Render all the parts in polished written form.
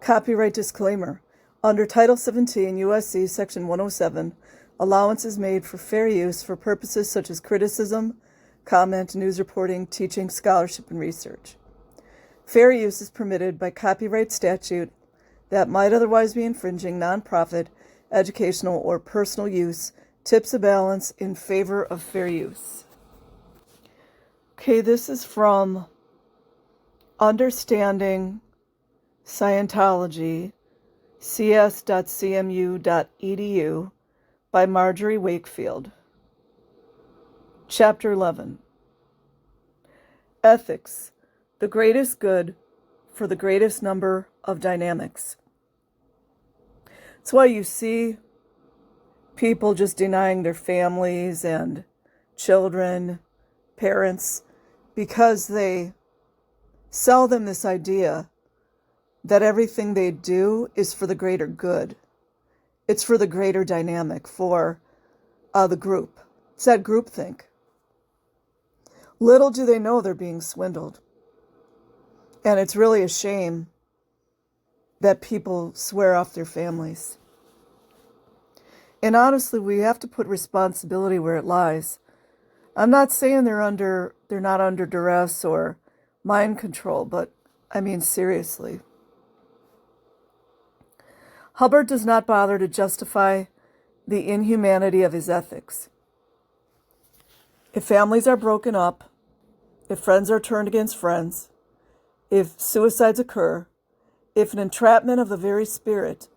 Copyright disclaimer. Under Title 17 U.S.C. Section 107, allowance is made for fair use for purposes such as criticism, comment, news reporting, teaching, scholarship, and research. Fair use is permitted by copyright statute that might otherwise be infringing nonprofit, educational, or personal use, tips a balance in favor of fair use. Okay, this is from Understanding Scientology, cs.cmu.edu by Marjorie Wakefield. Chapter 11. Ethics, the greatest good for the greatest number of dynamics. That's why you see people just denying their families and children, parents, because they sell them this idea that everything they do is for the greater good. It's for the greater dynamic, for the group. It's that groupthink. Little do they know they're being swindled. And it's really a shame that people swear off their families. And honestly, we have to put responsibility where it lies. I'm not saying they're not under duress or mind control, but I mean seriously. Hubbard does not bother to justify the inhumanity of his ethics. If families are broken up, if friends are turned against friends, if suicides occur, if an entrapment of the very spirit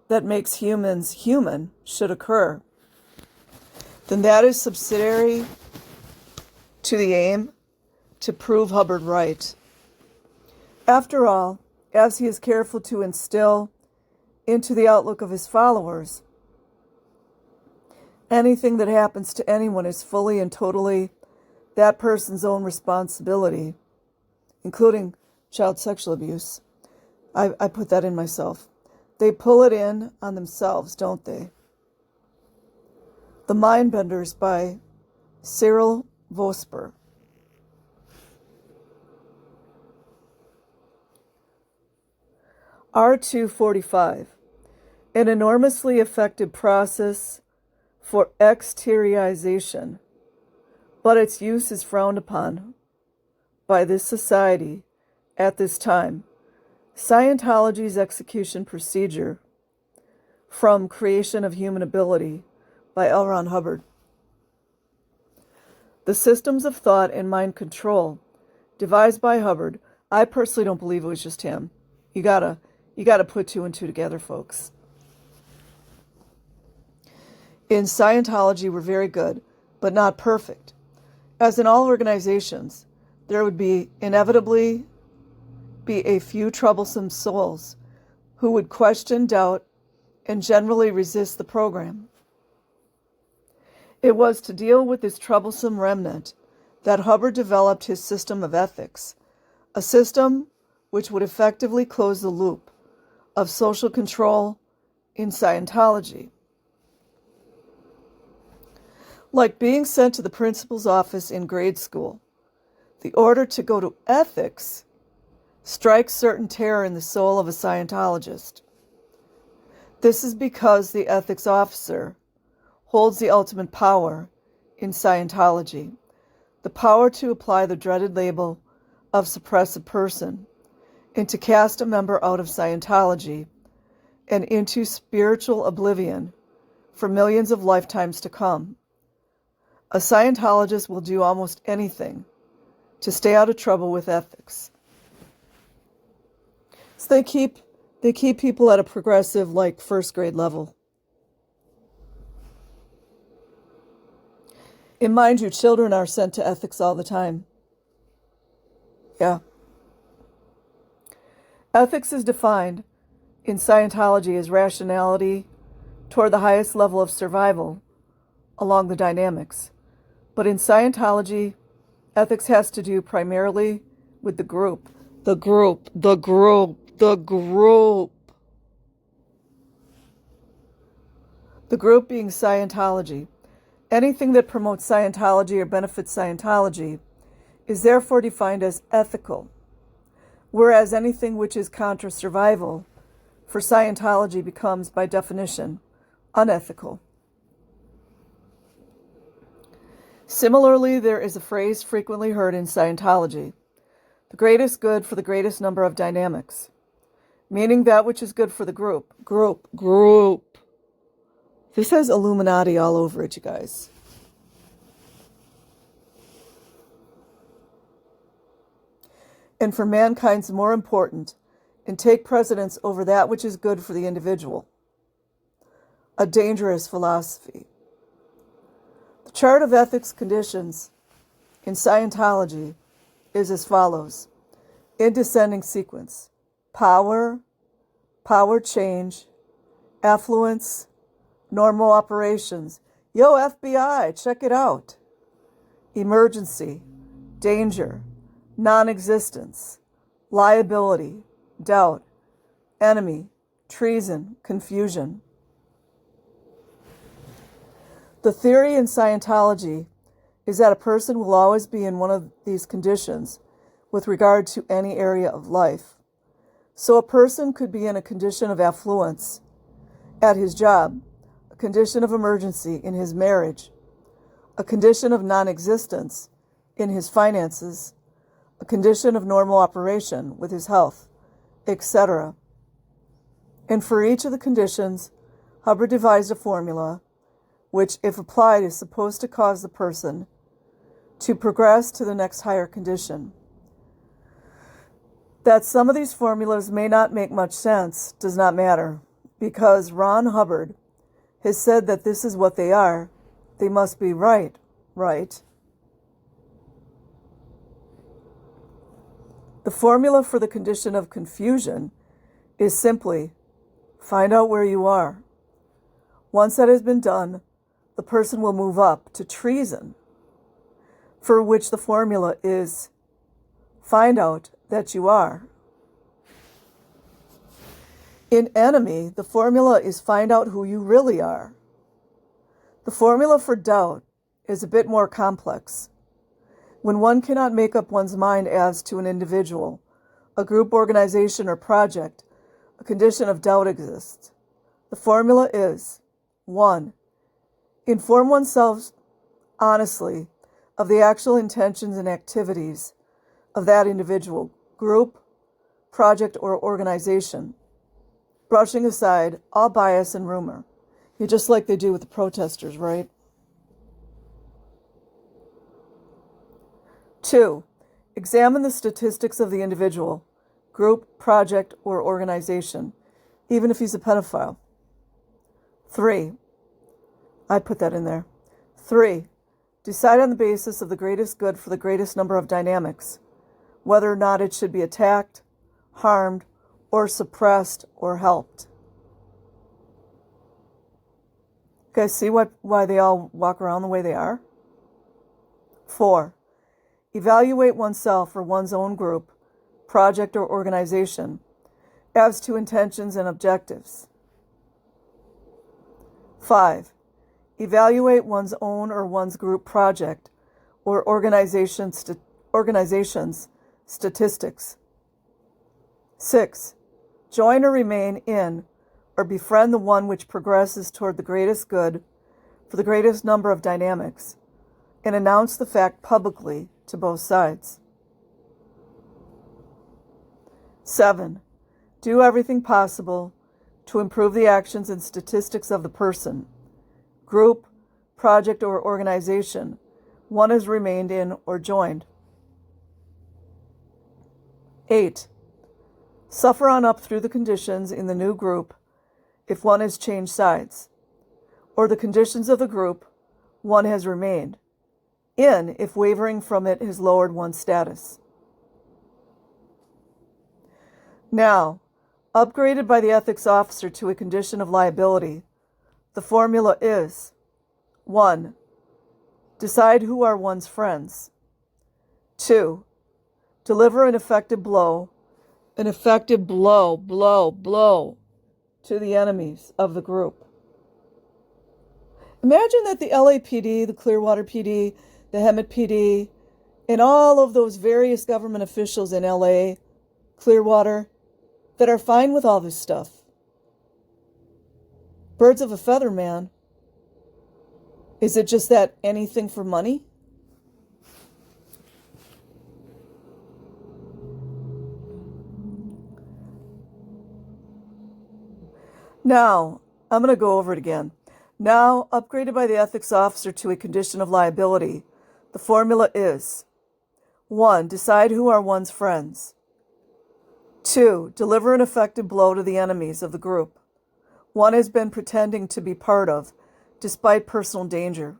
that makes humans human should occur, then that is subsidiary to the aim to prove Hubbard right. After all, as he is careful to instill into the outlook of his followers, anything that happens to anyone is fully and totally that person's own responsibility, including child sexual abuse. I put that in myself. They pull it in on themselves, don't they? The Mindbenders by Cyril Vosper. R245. An enormously effective process for exteriorization, but its use is frowned upon by this society at this time. Scientology's execution procedure from Creation of Human Ability by L. Ron Hubbard. The systems of thought and mind control devised by Hubbard, I personally don't believe it was just him. You gotta put two and two together, folks. In Scientology were very good, but not perfect. As in all organizations, there would inevitably be a few troublesome souls who would question, doubt, and generally resist the program. It was to deal with this troublesome remnant that Hubbard developed his system of ethics, a system which would effectively close the loop of social control in Scientology. Like being sent to the principal's office in grade school, the order to go to ethics strikes certain terror in the soul of a Scientologist. This is because the ethics officer holds the ultimate power in Scientology, the power to apply the dreaded label of suppressive person and to cast a member out of Scientology and into spiritual oblivion for millions of lifetimes to come. A Scientologist will do almost anything to stay out of trouble with ethics. So they keep people at a progressive, like, first grade level. And mind you, children are sent to ethics all the time. Yeah. Ethics is defined in Scientology as rationality toward the highest level of survival along the dynamics. But in Scientology, ethics has to do primarily with the group. The group. The group being Scientology. Anything that promotes Scientology or benefits Scientology is therefore defined as ethical, whereas anything which is contra survival for Scientology becomes, by definition, unethical. Similarly, there is a phrase frequently heard in Scientology, the greatest good for the greatest number of dynamics, meaning that which is good for the group. Group. This has Illuminati all over it, you guys. And for mankind's more important, and take precedence over that which is good for the individual. A dangerous philosophy. The chart of ethics conditions in Scientology is as follows, in descending sequence: power, power change, affluence, normal operations. Yo, FBI, check it out. Emergency, danger, non-existence, liability, doubt, enemy, treason, confusion. The theory in Scientology is that a person will always be in one of these conditions with regard to any area of life. So a person could be in a condition of affluence at his job, a condition of emergency in his marriage, a condition of non-existence in his finances, a condition of normal operation with his health, etc. And for each of the conditions, Hubbard devised a formula which, if applied, is supposed to cause the person to progress to the next higher condition. That some of these formulas may not make much sense does not matter, because Ron Hubbard has said that this is what they are. They must be right? The formula for the condition of confusion is simply find out where you are. Once that has been done, the person will move up to treason, for which the formula is find out that you are. In enemy, the formula is find out who you really are. The formula for doubt is a bit more complex. When one cannot make up one's mind as to an individual, a group, organization, or project, a condition of doubt exists. The formula is 1. Inform oneself honestly of the actual intentions and activities of that individual, group, project, or organization, brushing aside all bias and rumor. Just like they do with the protesters, right? 2. Examine the statistics of the individual, group, project, or organization, even if he's a pedophile. 3. I put that in there. 3. Decide on the basis of the greatest good for the greatest number of dynamics, whether or not it should be attacked, harmed, or suppressed, or helped. You guys see why they all walk around the way they are? 4. Evaluate oneself or one's own group, project, or organization as to intentions and objectives. 5. Evaluate one's own or one's group project or organization's statistics. 6. Join or remain in or befriend the one which progresses toward the greatest good for the greatest number of dynamics, and announce the fact publicly to both sides. 7. Do everything possible to improve the actions and statistics of the person, group, project, or organization one has remained in or joined. 8. Suffer on up through the conditions in the new group if one has changed sides, or the conditions of the group one has remained in if wavering from it has lowered one's status. Now, upgraded by the ethics officer to a condition of liability, the formula is 1. Decide who are one's friends. 2. Deliver an effective blow to the enemies of the group. Imagine that the LAPD, the Clearwater PD, the Hemet PD, and all of those various government officials in LA, Clearwater, that are fine with all this stuff. Birds of a feather, man. Is it just that anything for money? Now, I'm going to go over it again. Now, upgraded by the ethics officer to a condition of liability, the formula is 1. Decide who are one's friends. 2. Deliver an effective blow to the enemies of the group one has been pretending to be part of, despite personal danger.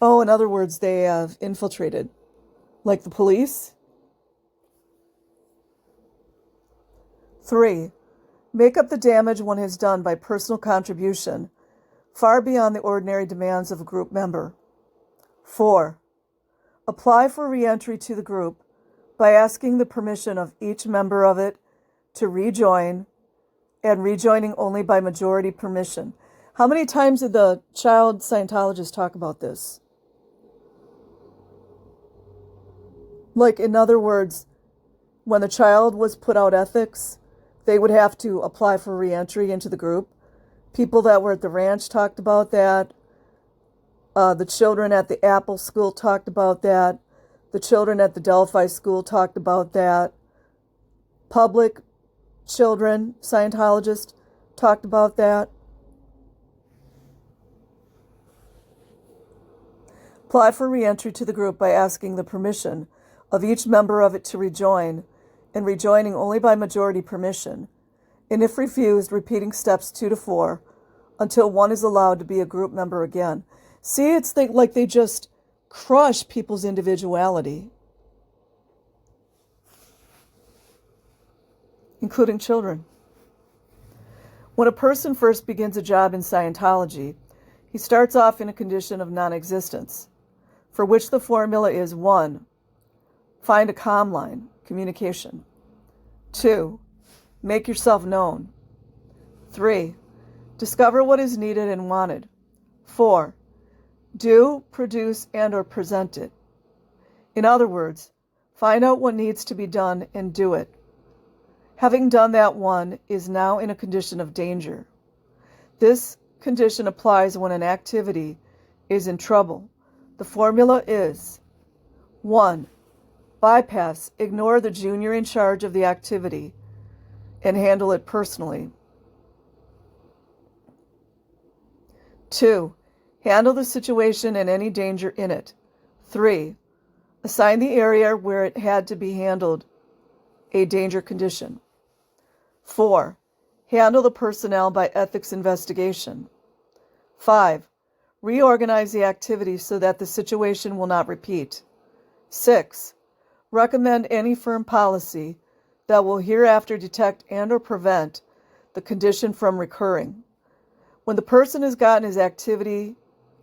Oh, in other words, they have infiltrated. Like the police? 3. Make up the damage one has done by personal contribution, far beyond the ordinary demands of a group member. 4. Apply for re-entry to the group by asking the permission of each member of it to rejoin, and rejoining only by majority permission. How many times did the child Scientologists talk about this? Like, in other words, when the child was put out ethics, they would have to apply for re-entry into the group. People that were at the ranch talked about that. The children at the Apple school talked about that. The children at the Delphi school talked about that. Public children, Scientologists, talked about that. Apply for re-entry to the group by asking the permission of each member of it to rejoin, and rejoining only by majority permission, and if refused, repeating steps 2 to 4 until one is allowed to be a group member again. See, it's like they just crush people's individuality, including children. When a person first begins a job in Scientology, he starts off in a condition of non-existence, for which the formula is 1. Find a comm line, communication. 2. Make yourself known. 3. Discover what is needed and wanted. 4. Do, produce, and or present it. In other words, find out what needs to be done and do it. Having done that, one is now in a condition of danger. This condition applies when an activity is in trouble. The formula is 1. Bypass, ignore the junior in charge of the activity, and handle it personally. 2. Handle the situation and any danger in it. 3. Assign the area where it had to be handled a danger condition. 4. Handle the personnel by ethics investigation. 5. Reorganize the activity so that the situation will not repeat. 6. Recommend any firm policy that will hereafter detect and or prevent the condition from recurring. When the person has gotten his activity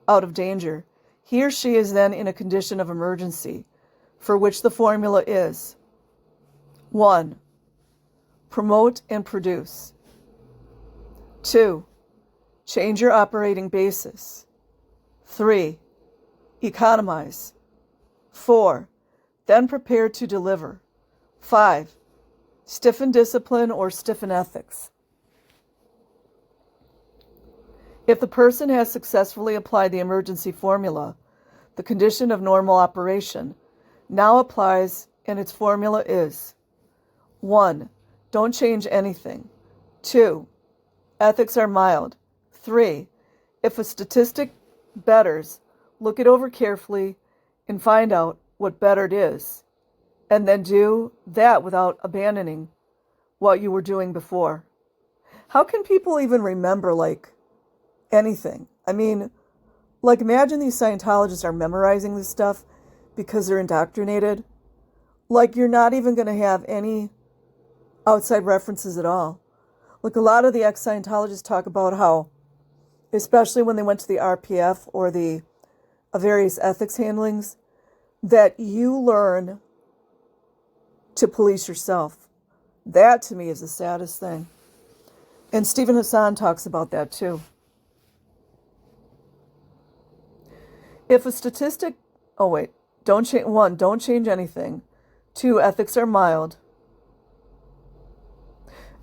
out of danger, he or she is then in a condition of emergency, for which the formula is 1. Promote and produce. 2. Change your operating basis. 3. Economize. 4. Then prepare to deliver. 5. Stiffen discipline or stiffen ethics. If the person has successfully applied the emergency formula, the condition of normal operation now applies, and its formula is 1. Don't change anything. 2. Ethics are mild. 3. If a statistic betters, look it over carefully and find out what bettered is, and then do that without abandoning what you were doing before. How can people even remember, anything? I mean, imagine these Scientologists are memorizing this stuff because they're indoctrinated. You're not even going to have any outside references at all. A lot of the ex-Scientologists talk about how, especially when they went to the RPF or the various ethics handlings, that you learn to police yourself. That, to me, is the saddest thing. And Stephen Hassan talks about that, too. If a statistic... Oh, wait. Don't change anything. 2, ethics are mild.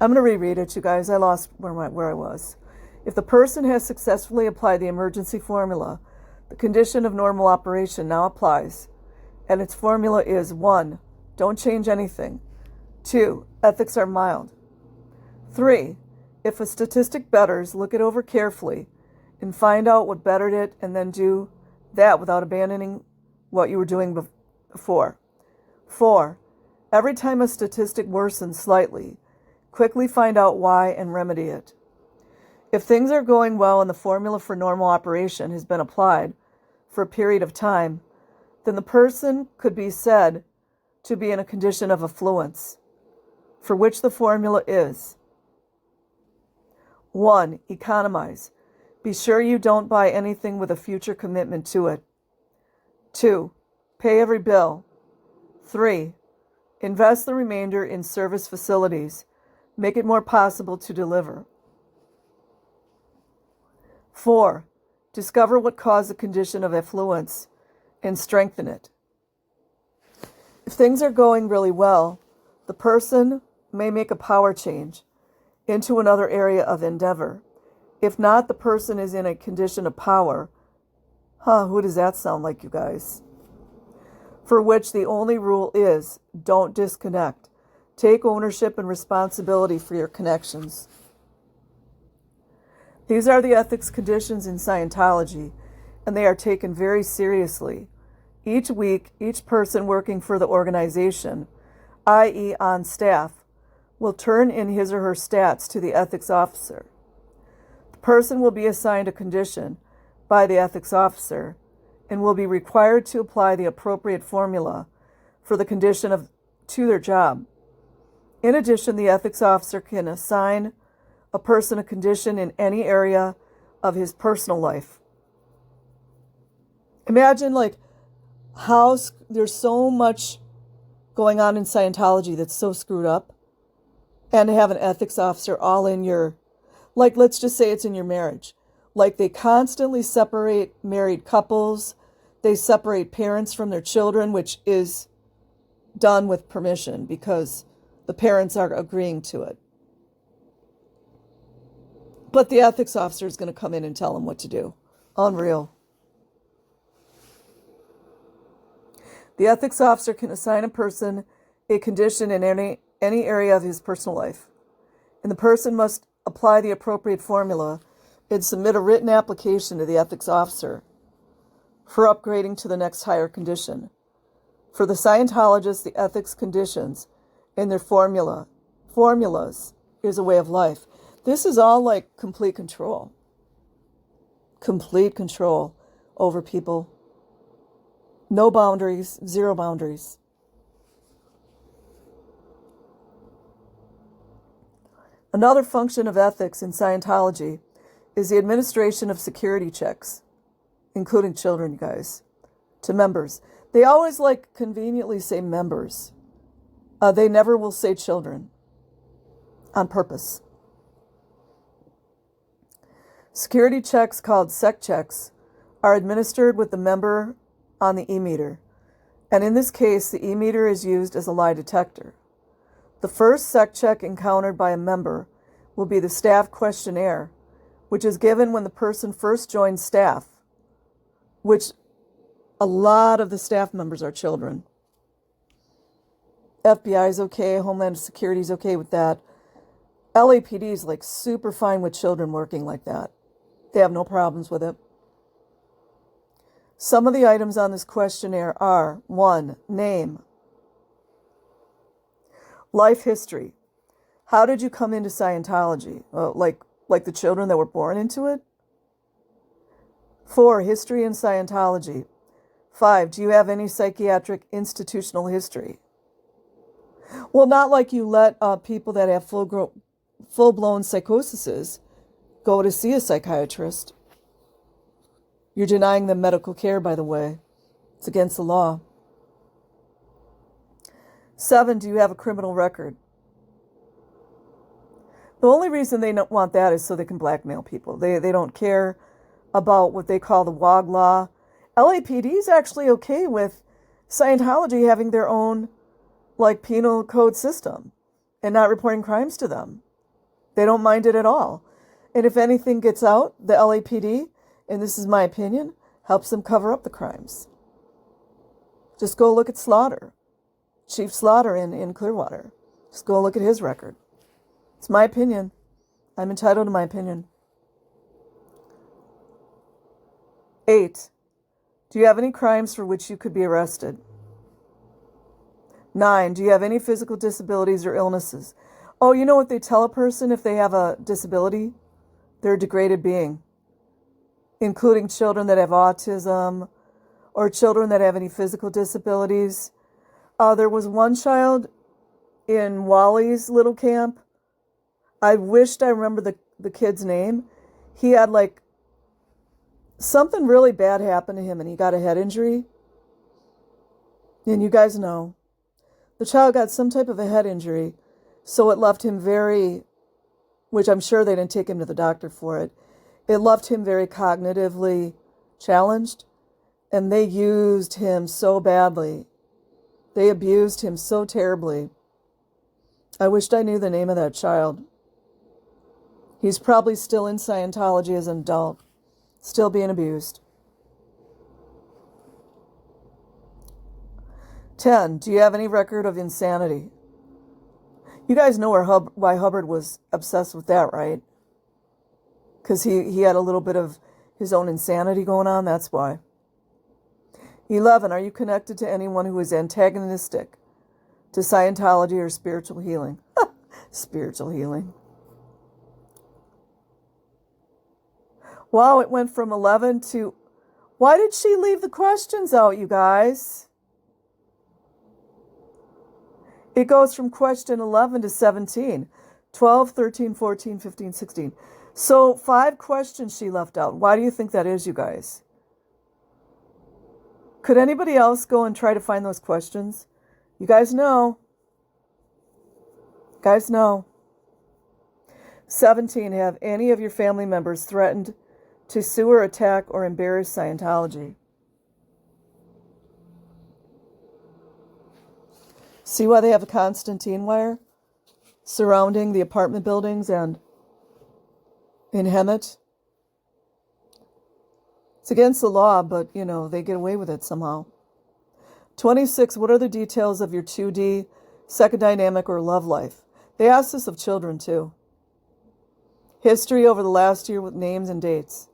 I'm going to reread it, you guys. I lost where I was. If the person has successfully applied the emergency formula, the condition of normal operation now applies, and its formula is 1. Don't change anything. 2. Ethics are mild. 3. If a statistic betters, look it over carefully and find out what bettered it and then do that without abandoning what you were doing before. 4. Every time a statistic worsens slightly, quickly find out why and remedy it. If things are going well and the formula for normal operation has been applied for a period of time, then the person could be said to be in a condition of affluence, for which the formula is 1. Economize. Be sure you don't buy anything with a future commitment to it. 2. Pay every bill. 3. Invest the remainder in service facilities. Make it more possible to deliver. 4. Discover what caused the condition of affluence and strengthen it. If things are going really well, the person may make a power change into another area of endeavor. If not, the person is in a condition of power. Who does that sound like, you guys? For which the only rule is, don't disconnect. Take ownership and responsibility for your connections. These are the ethics conditions in Scientology, and they are taken very seriously. Each week, each person working for the organization, i.e. on staff, will turn in his or her stats to the ethics officer. The person will be assigned a condition by the ethics officer and will be required to apply the appropriate formula for the condition to their job. In addition, the ethics officer can assign a person a condition in any area of his personal life. Imagine how there's so much going on in Scientology that's so screwed up, and to have an ethics officer all in your, let's just say it's in your marriage. They constantly separate married couples. They separate parents from their children, which is done with permission because the parents are agreeing to it. But the ethics officer is going to come in and tell them what to do. Unreal. The ethics officer can assign a person a condition in any area of his personal life, and the person must apply the appropriate formula and submit a written application to the ethics officer for upgrading to the next higher condition. For the Scientologists, the ethics conditions and their formulas is a way of life. This is all complete control. Complete control over people. No boundaries, zero boundaries. Another function of ethics in Scientology is the administration of security checks, including children, you guys, to members. They always conveniently say members. They never will say children on purpose. Security checks, called sec checks, are administered with the member on the e-meter, and in this case, the e-meter is used as a lie detector. The first sec check encountered by a member will be the staff questionnaire, which is given when the person first joins staff, which a lot of the staff members are children. FBI is okay, Homeland Security is okay with that. LAPD is super fine with children working like that. They have no problems with it. Some of the items on this questionnaire are 1. Name. Life history. How did you come into Scientology? Like the children that were born into it? 4. History in Scientology. 5. Do you have any psychiatric institutional history? Well, not like you let people that have full-blown psychoses go to see a psychiatrist. You're denying them medical care, by the way. It's against the law. 7, do you have a criminal record? The only reason they don't want that is so they can blackmail people. They don't care about what they call the WOG law. LAPD is actually okay with Scientology having their own penal code system and not reporting crimes to them. They don't mind it at all. And if anything gets out, the LAPD, and this is my opinion, helps them cover up the crimes. Just go look at Slaughter, Chief Slaughter in Clearwater. Just go look at his record. It's my opinion. I'm entitled to my opinion. 8. Do you have any crimes for which you could be arrested? 9. Do you have any physical disabilities or illnesses? Oh, you know what they tell a person if they have a disability? They're a degraded being, including children that have autism or children that have any physical disabilities. There was one child in Wally's little camp. I wished I remember the kid's name. He had like something really bad happened to him and he got a head injury. And you guys know, the child got some type of a head injury, so it left him which I'm sure they didn't take him to the doctor for it. It left him very cognitively challenged, and they used him so badly. They abused him so terribly. I wished I knew the name of that child. He's probably still in Scientology as an adult, still being abused. 10. Do you have any record of insanity? You guys know why Hubbard was obsessed with that, right? Because he had a little bit of his own insanity going on, that's why. 11. Are you connected to anyone who is antagonistic to Scientology or spiritual healing? Spiritual healing. Wow, it went from 11 to... Why did she leave the questions out, you guys? It goes from question 11 to 17. 12, 13, 14, 15, 16. So 5 questions she left out. Why do you think that is, you guys? Could anybody else go and try to find those questions? You guys know. Guys know. 17. Have any of your family members threatened to sue or attack or embarrass Scientology? See why they have a Constantine wire surrounding the apartment buildings and in Hemet? It's against the law, but, you know, they get away with it somehow. 26. What are the details of your 2D, second dynamic, or love life? They ask this of children, too. History over the last year with names and dates.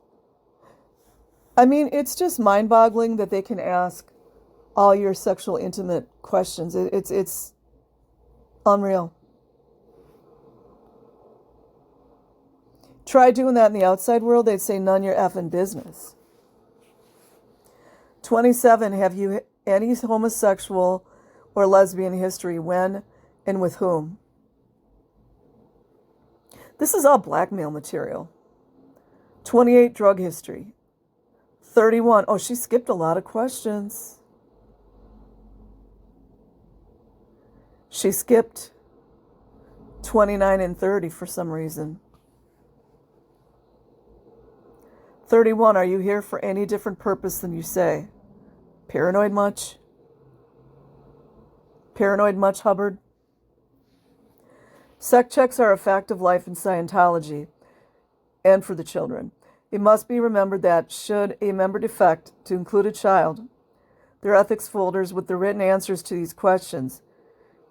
I mean, it's just mind-boggling that they can ask all your sexual intimate questions. It's unreal. Try doing that in the outside world, they'd say none your effing business. 27. Have you any homosexual or lesbian history? When and with whom? This is all blackmail material. 28. Drug history. 31. Oh, she skipped a lot of questions. She skipped 29 and 30 for some reason. 31. Are you here for any different purpose than you say? Paranoid much? Paranoid much, Hubbard? Sect checks are a fact of life in Scientology and for the children. It must be remembered that should a member defect to include a child, their ethics folders with the written answers to these questions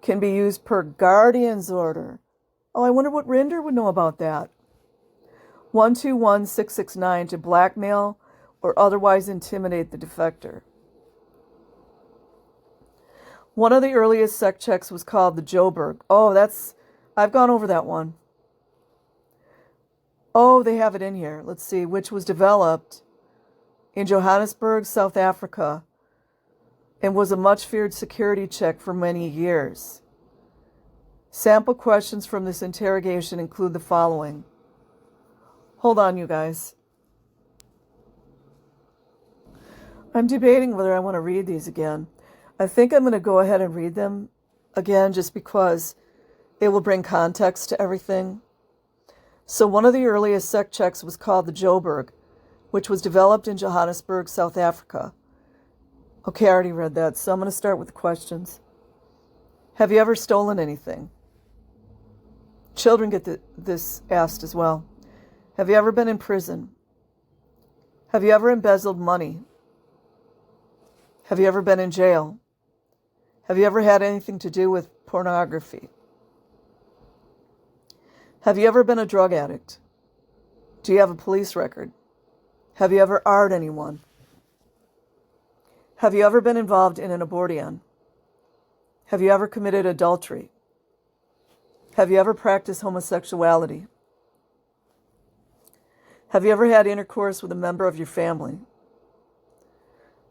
can be used per guardian's order. Oh, I wonder what Rinder would know about that. 121669 to blackmail or otherwise intimidate the defector. One of the earliest sect checks was called the Joburg. Oh, I've gone over that one. Oh, they have it in here. Let's see, which was developed in Johannesburg, South Africa, and was a much feared security check for many years. Sample questions from this interrogation include the following. Hold on, you guys. I'm debating whether I want to read these again. I think I'm going to go ahead and read them again just because it will bring context to everything. So one of the earliest sect checks was called the Joburg, which was developed in Johannesburg, South Africa. Okay, I already read that, so I'm going to start with the questions. Have you ever stolen anything? Children get this asked as well. Have you ever been in prison? Have you ever embezzled money? Have you ever been in jail? Have you ever had anything to do with pornography? Have you ever been a drug addict? Do you have a police record? Have you ever AR'd anyone? Have you ever been involved in an abortion? Have you ever committed adultery? Have you ever practiced homosexuality? Have you ever had intercourse with a member of your family?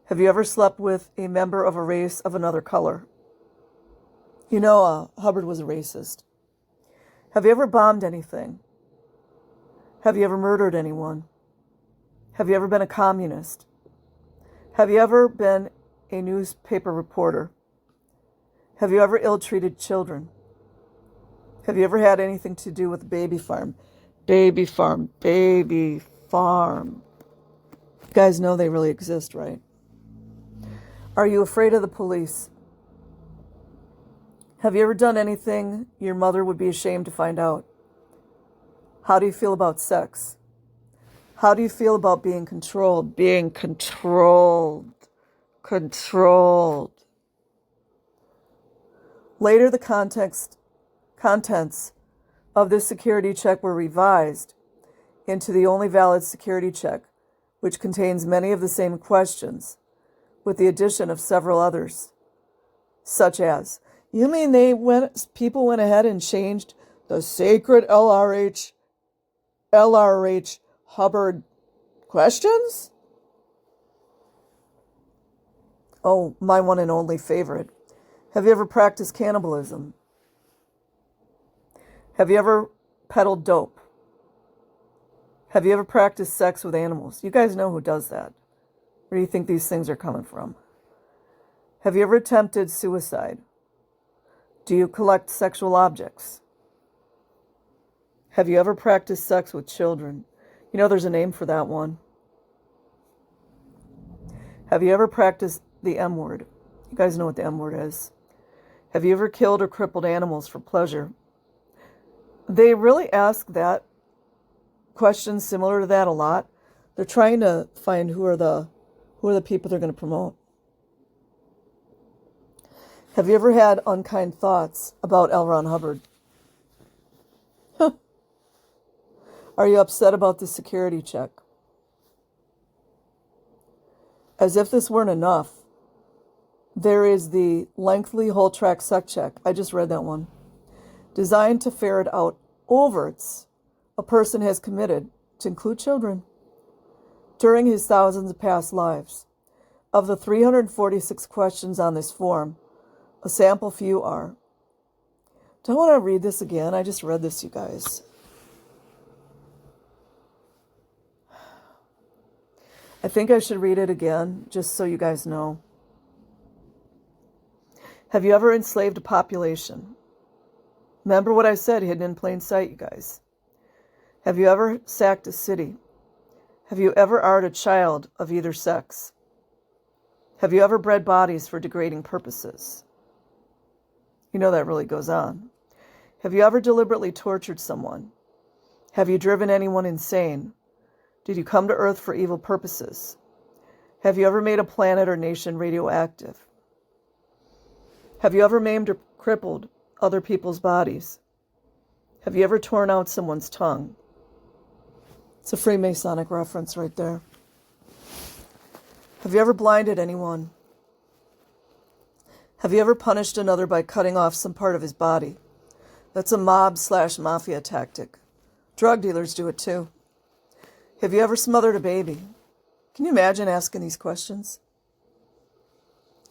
Have you ever slept with a member of a race of another color? You know, Hubbard was a racist. Have you ever bombed anything? Have you ever murdered anyone? Have you ever been a communist? Have you ever been a newspaper reporter? Have you ever ill-treated children? Have you ever had anything to do with a baby farm? Baby farm, baby farm. You guys know they really exist, right? Are you afraid of the police? Have you ever done anything your mother would be ashamed to find out? How do you feel about sex? How do you feel about being controlled? Being controlled. Controlled. Later, the contents of this security check were revised into the only valid security check, which contains many of the same questions, with the addition of several others, such as, you mean people went ahead and changed the sacred LRH Hubbard questions? Oh, my one and only favorite. Have you ever practiced cannibalism? Have you ever peddled dope? Have you ever practiced sex with animals? You guys know who does that. Where do you think these things are coming from? Have you ever attempted suicide? Do you collect sexual objects? Have you ever practiced sex with children? You know there's a name for that one. Have you ever practiced the M word? You guys know what the M word is. Have you ever killed or crippled animals for pleasure? They really ask that questions similar to that a lot. They're trying to find who are the people they're going to promote. Have you ever had unkind thoughts about L. Ron Hubbard? Are you upset about the security check? As if this weren't enough, there is the lengthy whole track suck check. I just read that one. Designed to ferret out overts a person has committed, to include children, during his thousands of past lives. Of the 346 questions on this form, a sample few are. Do I want to read this again? I just read this, you guys. I think I should read it again, just so you guys know. Have you ever enslaved a population? Remember what I said, hidden in plain sight, you guys. Have you ever sacked a city? Have you ever AR'd a child of either sex? Have you ever bred bodies for degrading purposes? You know that really goes on. Have you ever deliberately tortured someone? Have you driven anyone insane? Did you come to Earth for evil purposes? Have you ever made a planet or nation radioactive? Have you ever maimed or crippled other people's bodies? Have you ever torn out someone's tongue? It's a Freemasonic reference right there. Have you ever blinded anyone? Have you ever punished another by cutting off some part of his body? That's a mob/mafia tactic. Drug dealers do it too. Have you ever smothered a baby? Can you imagine asking these questions?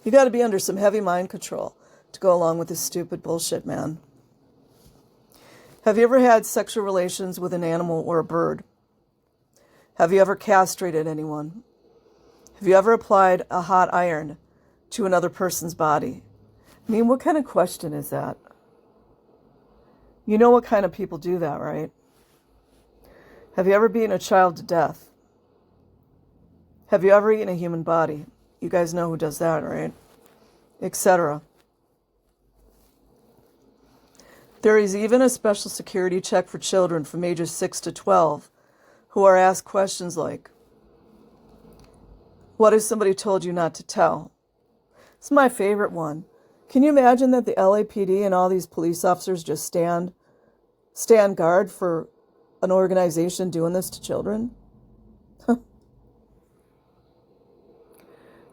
You got to be under some heavy mind control to go along with this stupid bullshit, man. Have you ever had sexual relations with an animal or a bird? Have you ever castrated anyone? Have you ever applied a hot iron to another person's body? I mean, what kind of question is that? You know what kind of people do that, right? Have you ever beaten a child to death? Have you ever eaten a human body? You guys know who does that, right? Etc. There is even a special security check for children from ages 6 to 12 who are asked questions like, what has somebody told you not to tell? It's my favorite one. Can you imagine that the LAPD and all these police officers just stand guard for an organization doing this to children?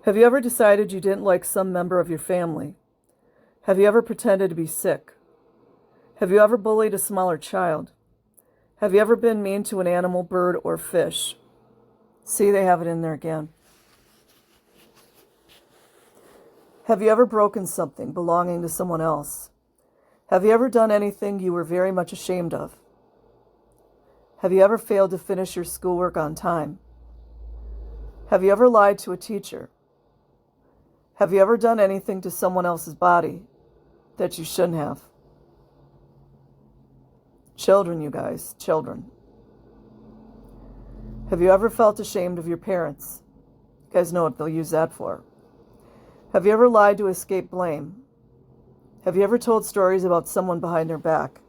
Have you ever decided you didn't like some member of your family? Have you ever pretended to be sick? Have you ever bullied a smaller child? Have you ever been mean to an animal, bird, or fish? See, they have it in there again. Have you ever broken something belonging to someone else? Have you ever done anything you were very much ashamed of? Have you ever failed to finish your schoolwork on time? Have you ever lied to a teacher? Have you ever done anything to someone else's body that you shouldn't have? Children, you guys, children. Have you ever felt ashamed of your parents? You guys know what they'll use that for. Have you ever lied to escape blame? Have you ever told stories about someone behind their back?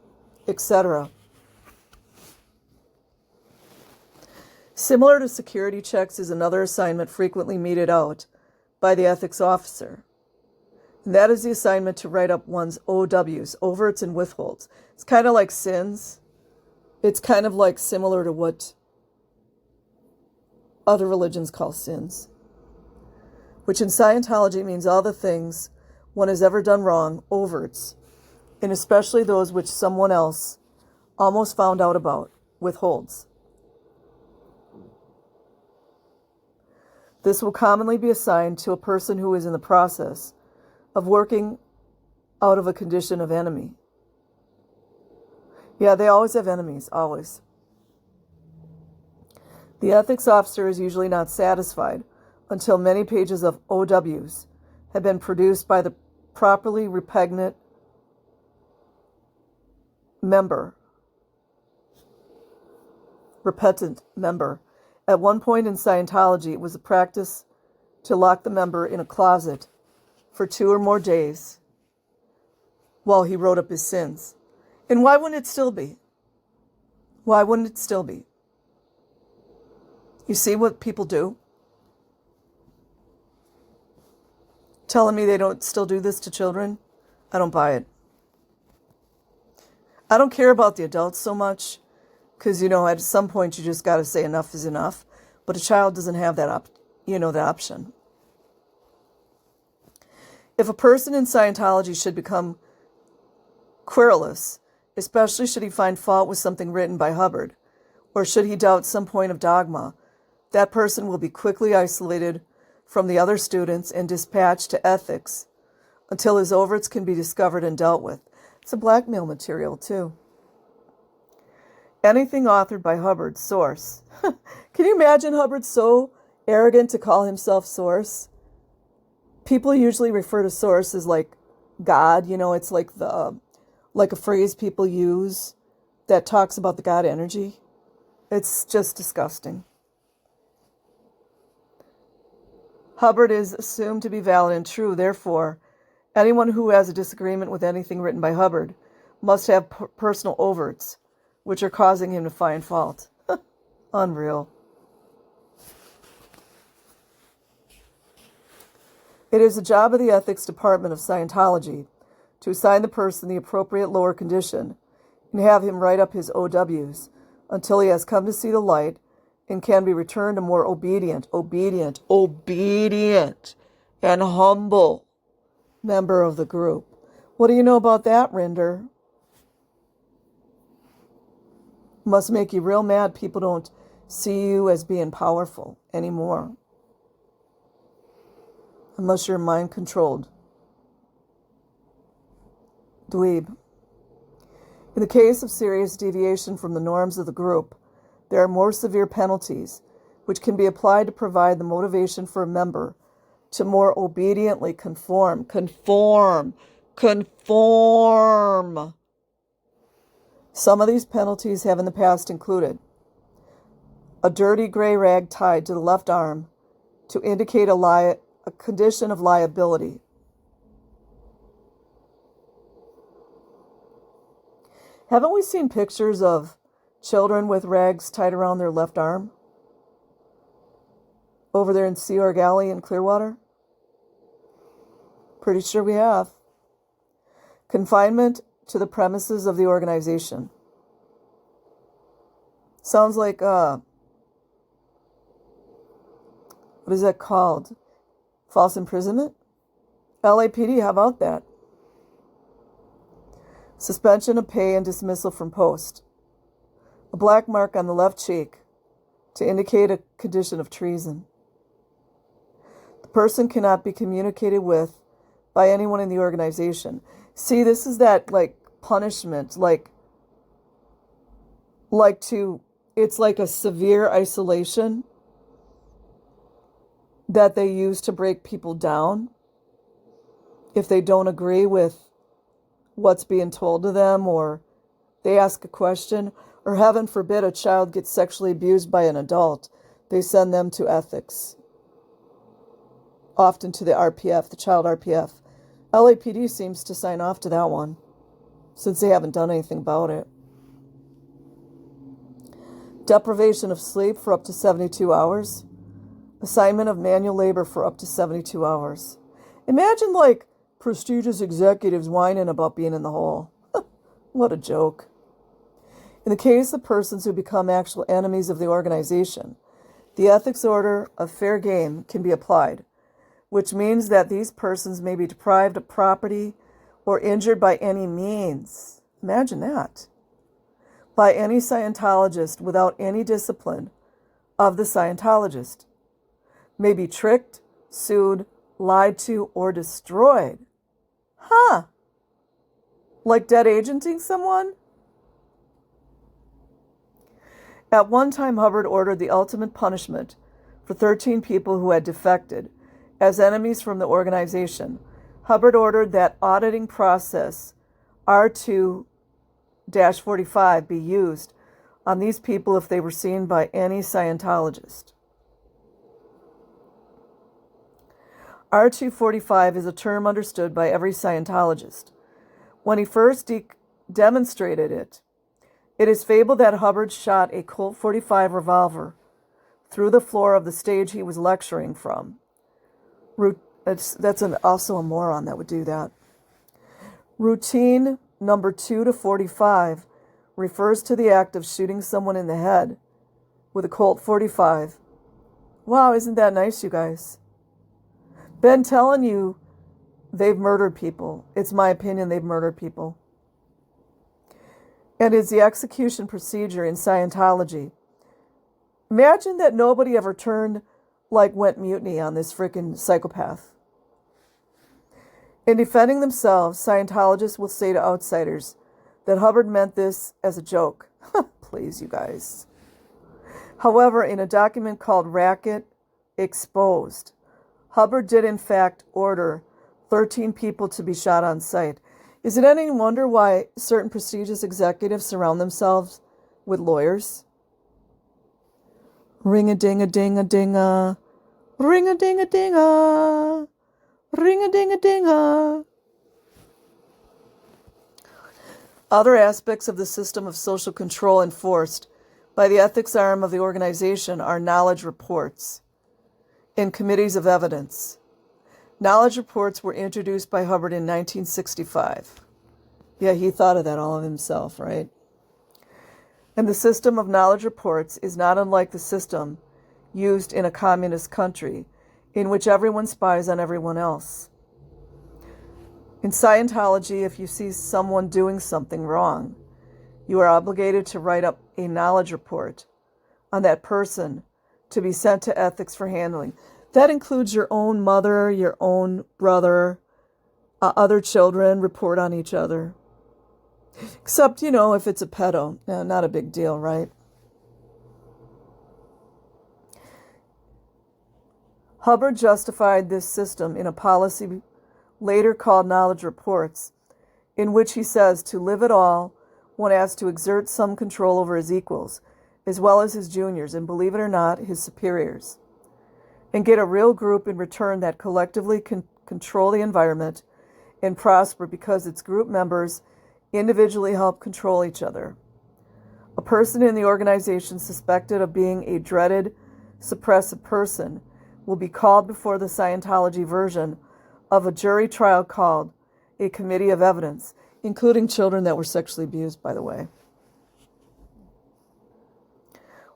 Etc. Similar to security checks is another assignment frequently meted out by the ethics officer. And that is the assignment to write up one's OWs, overts and withholds. It's kind of like sins. It's kind of like similar to what other religions call sins, which in Scientology means all the things one has ever done wrong, overts, and especially those which someone else almost found out about, withholds. This will commonly be assigned to a person who is in the process of working out of a condition of enemy. Yeah, they always have enemies, always. The ethics officer is usually not satisfied until many pages of OWs have been produced by the properly repentant member. At one point in Scientology, it was a practice to lock the member in a closet for 2 or more days while he wrote up his sins. And why wouldn't it still be? Why wouldn't it still be? You see what people do? Telling me they don't still do this to children? I don't buy it. I don't care about the adults so much because, at some point you just got to say enough is enough. But a child doesn't have that option. If a person in Scientology should become querulous, especially should he find fault with something written by Hubbard, or should he doubt some point of dogma, that person will be quickly isolated from the other students and dispatched to ethics until his overts can be discovered and dealt with. It's a blackmail material, too. Anything authored by Hubbard, source. Can you imagine Hubbard so arrogant to call himself source? People usually refer to source as like God. It's like a phrase people use that talks about the God energy. It's just disgusting. Hubbard is assumed to be valid and true. Therefore, anyone who has a disagreement with anything written by Hubbard must have personal overts, which are causing him to find fault. Unreal. It is the job of the ethics department of Scientology to assign the person the appropriate lower condition and have him write up his OWs until he has come to see the light and can be returned a more obedient, and humble member of the group. What do you know about that, Rinder? Must make you real mad people don't see you as being powerful anymore. Unless you're mind-controlled. Dweeb. In the case of serious deviation from the norms of the group, there are more severe penalties, which can be applied to provide the motivation for a member to more obediently conform. Some of these penalties have in the past included a dirty gray rag tied to the left arm to indicate a condition of liability. Haven't we seen pictures of children with rags tied around their left arm over there in Sea Org Alley in Clearwater? Pretty sure we have. Confinement to the premises of the organization. Sounds like, what is that called? False imprisonment? LAPD, how about that? Suspension of pay and dismissal from post. A black mark on the left cheek to indicate a condition of treason. The person cannot be communicated with by anyone in the organization. See, this is that punishment, it's like a severe isolation that they use to break people down if they don't agree with what's being told to them, or they ask a question, or heaven forbid a child gets sexually abused by an adult. They send them to ethics, often to the RPF, the child RPF. LAPD seems to sign off to that one, since they haven't done anything about it. Deprivation of sleep for up to 72 hours. Assignment of manual labor for up to 72 hours. Imagine prestigious executives whining about being in the hole. What a joke. In the case of persons who become actual enemies of the organization, the ethics order of fair game can be applied, which means that these persons may be deprived of property or injured by any means. Imagine that. By any Scientologist without any discipline of the Scientologist. May be tricked, sued, lied to, or destroyed. Huh. Like dead agenting someone? At one time, Hubbard ordered the ultimate punishment for 13 people who had defected as enemies from the organization. Hubbard ordered that auditing process R2-45 be used on these people if they were seen by any Scientologist. R2-45 is a term understood by every Scientologist. When he first demonstrated it, it is fabled that Hubbard shot a Colt 45 revolver through the floor of the stage he was lecturing from. That's also a moron that would do that. Routine number 2-45 refers to the act of shooting someone in the head with a Colt 45. Wow, isn't that nice, you guys? Been telling you they've murdered people. It's my opinion they've murdered people. And it's the execution procedure in Scientology. Imagine that nobody ever went mutiny on this freaking psychopath. In defending themselves, Scientologists will say to outsiders that Hubbard meant this as a joke. Please, you guys. However, in a document called Racket Exposed, Hubbard did in fact order 13 people to be shot on sight. Is it any wonder why certain prestigious executives surround themselves with lawyers? Ring-a-ding-a-ding-a-ding-a. Ring-a-ding-a-ding-a. Ring-a-ding-a-ding-a. Other aspects of the system of social control enforced by the ethics arm of the organization are knowledge reports in committees of evidence. Knowledge reports were introduced by Hubbard in 1965. Yeah, he thought of that all of himself, right? And the system of knowledge reports is not unlike the system used in a communist country in which everyone spies on everyone else. In Scientology, if you see someone doing something wrong, you are obligated to write up a knowledge report on that person to be sent to ethics for handling. That includes your own mother, your own brother, other children report on each other. Except, if it's a pedo. No, not a big deal, right? Hubbard justified this system in a policy later called knowledge reports, in which he says to live at all, one has to exert some control over his equals, as well as his juniors, and believe it or not, his superiors, and get a real group in return that collectively can control the environment and prosper because its group members individually help control each other. A person in the organization suspected of being a dreaded, suppressive person will be called before the Scientology version of a jury trial called a committee of evidence, including children that were sexually abused, by the way.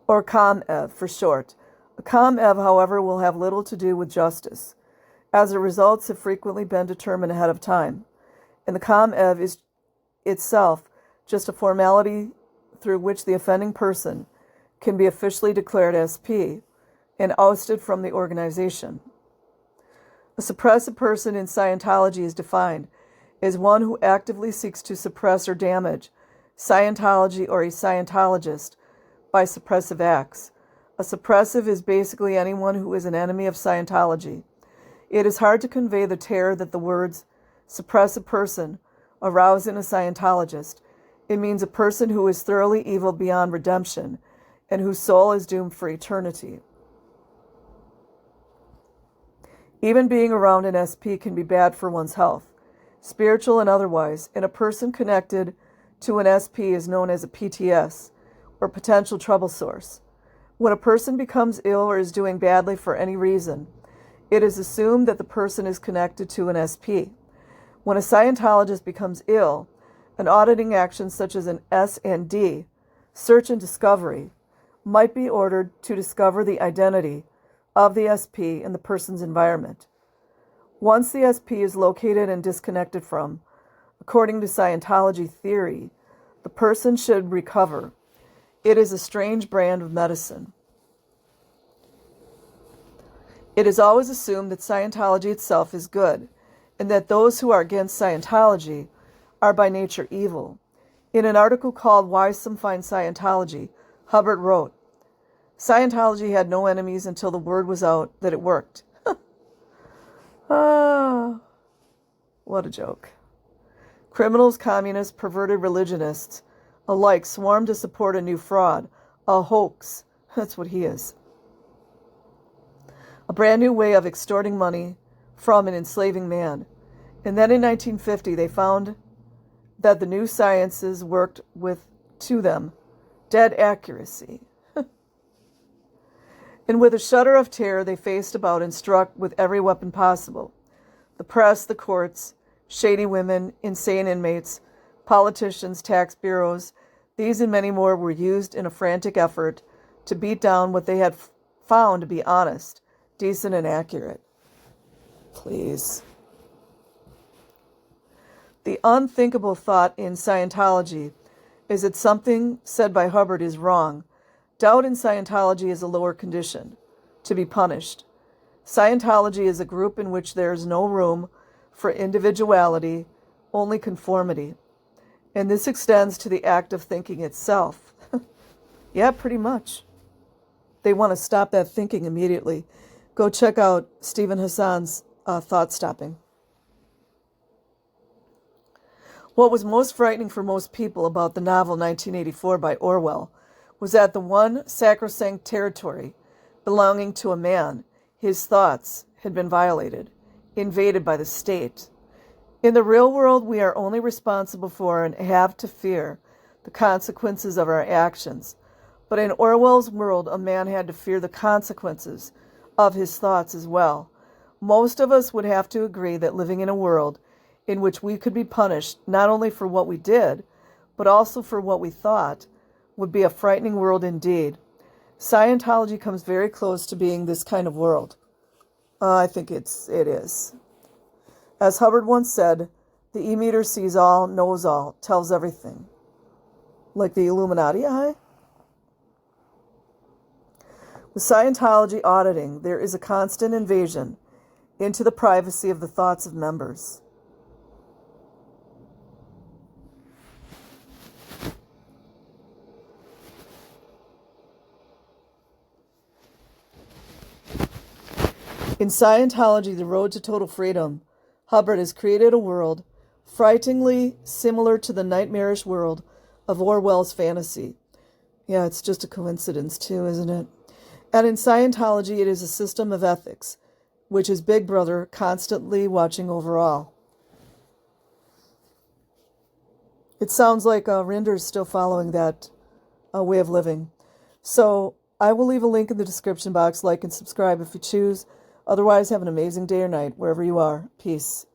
Or ComEv for short. A ComEv, however, will have little to do with justice, as the results have frequently been determined ahead of time, and the ComEv is itself just a formality through which the offending person can be officially declared SP and ousted from the organization. A suppressive person in Scientology is defined as one who actively seeks to suppress or damage Scientology or a Scientologist by suppressive acts. A suppressive is basically anyone who is an enemy of Scientology. It is hard to convey the terror that the words suppressive person arouse in a Scientologist. It means a person who is thoroughly evil beyond redemption and whose soul is doomed for eternity. Even being around an SP can be bad for one's health, spiritual and otherwise, and a person connected to an SP is known as a PTS, or potential trouble source. When a person becomes ill or is doing badly for any reason, it is assumed that the person is connected to an SP. When a Scientologist becomes ill, an auditing action such as an S&D, search and discovery, might be ordered to discover the identity of the SP in the person's environment. Once the SP is located and disconnected from, according to Scientology theory, the person should recover. It is a strange brand of medicine. It is always assumed that Scientology itself is good, and that those who are against Scientology are by nature evil. In an article called Why Some Find Scientology, Hubbard wrote, Scientology had no enemies until the word was out that it worked. Ah, what a joke. Criminals, communists, perverted religionists alike swarm to support a new fraud, a hoax. That's what he is. A brand new way of extorting money from and enslaving man. And then in 1950, they found that the new sciences worked with, to them, dead accuracy. And with a shudder of terror, they faced about and struck with every weapon possible. The press, the courts, shady women, insane inmates, politicians, tax bureaus, these and many more were used in a frantic effort to beat down what they had found to be honest, decent, and accurate. Please. The unthinkable thought in Scientology is that something said by Hubbard is wrong. Doubt in Scientology is a lower condition, to be punished. Scientology is a group in which there is no room for individuality, only conformity. And this extends to the act of thinking itself. Yeah, pretty much. They want to stop that thinking immediately. Go check out Stephen Hassan's Thought Stopping. What was most frightening for most people about the novel 1984 by Orwell was that the one sacrosanct territory belonging to a man, his thoughts, had been violated, invaded by the state. In the real world, we are only responsible for and have to fear the consequences of our actions. But in Orwell's world, a man had to fear the consequences of his thoughts as well. Most of us would have to agree that living in a world in which we could be punished not only for what we did, but also for what we thought, would be a frightening world indeed. Scientology comes very close to being this kind of world. I think it is. As Hubbard once said, the E-meter sees all, knows all, tells everything. Like the Illuminati, With Scientology auditing, there is a constant invasion into the privacy of the thoughts of members. In Scientology, The Road to Total Freedom, Hubbard has created a world frighteningly similar to the nightmarish world of Orwell's fantasy. Yeah, it's just a coincidence too, isn't it? And in Scientology, it is a system of ethics, which is Big Brother constantly watching over all. It sounds like Rinder's still following that way of living. So I will leave a link in the description box. Like and subscribe if you choose. Otherwise, have an amazing day or night wherever you are. Peace.